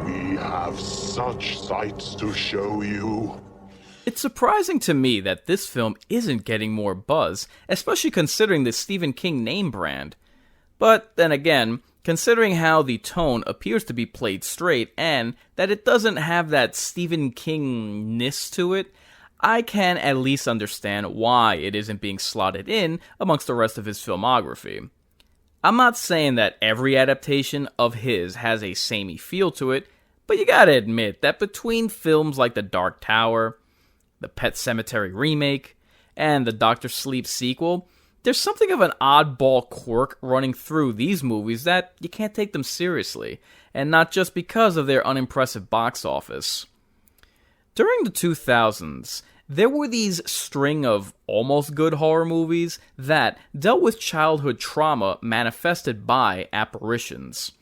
We have such sights to show you. It's surprising to me that this film isn't getting more buzz, especially considering the Stephen King name brand. But then again, considering how the tone appears to be played straight and that it doesn't have that Stephen King-ness to it, I can at least understand why it isn't being slotted in amongst the rest of his filmography. I'm not saying that every adaptation of his has a samey feel to it, but you gotta admit that between films like The Dark Tower, the Pet Sematary remake, and the Dr. Sleep sequel, there's something of an oddball quirk running through these movies that you can't take them seriously, and not just because of their unimpressive box office. During the 2000s, there were these string of almost good horror movies that dealt with childhood trauma manifested by apparitions.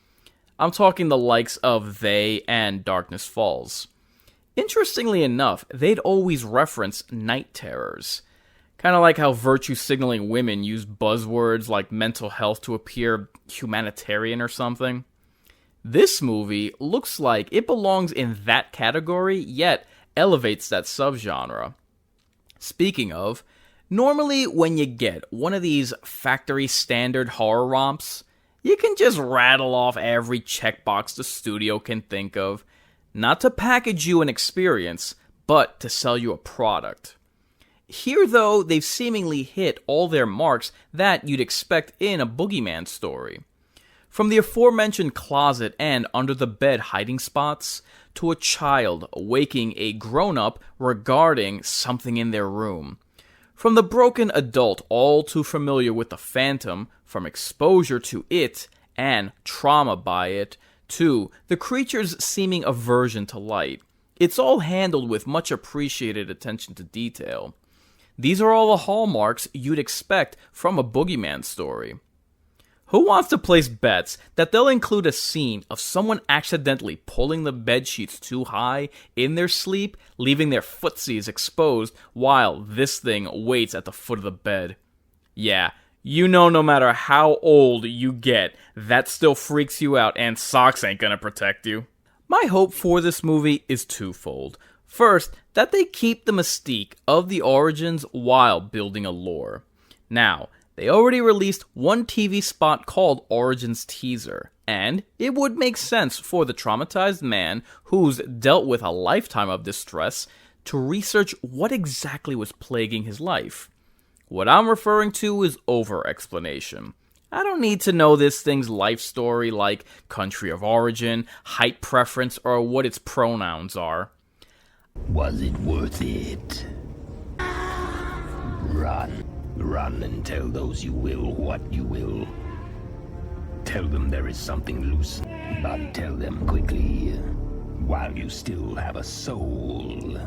I'm talking the likes of They and Darkness Falls. Interestingly enough, they'd always reference night terrors. Kind of like how virtue-signaling women use buzzwords like mental health to appear humanitarian or something. This movie looks like it belongs in that category, yet elevates that subgenre. Speaking of, normally when you get one of these factory standard horror romps, you can just rattle off every checkbox the studio can think of, not to package you an experience, but to sell you a product. Here, though, they've seemingly hit all their marks that you'd expect in a Boogeyman story. From the aforementioned closet and under-the-bed hiding spots, to a child waking a grown-up regarding something in their room. From the broken adult all too familiar with the phantom, from exposure to it and trauma by it, to the creature's seeming aversion to light. It's all handled with much appreciated attention to detail. These are all the hallmarks you'd expect from a Boogeyman story. Who wants to place bets that they'll include a scene of someone accidentally pulling the bedsheets too high in their sleep, leaving their footsies exposed while this thing waits at the foot of the bed? Yeah, you know no matter how old you get, that still freaks you out and socks ain't gonna protect you. My hope for this movie is twofold. First, that they keep the mystique of the origins while building a lore. Now, they already released one TV spot called Origins Teaser, and it would make sense for the traumatized man who's dealt with a lifetime of distress to research what exactly was plaguing his life. What I'm referring to is over-explanation. I don't need to know this thing's life story like country of origin, height preference, or what its pronouns are. Was it worth it? Run. Run and tell those you will what you will. Tell them there is something loose, but tell them quickly, while you still have a soul.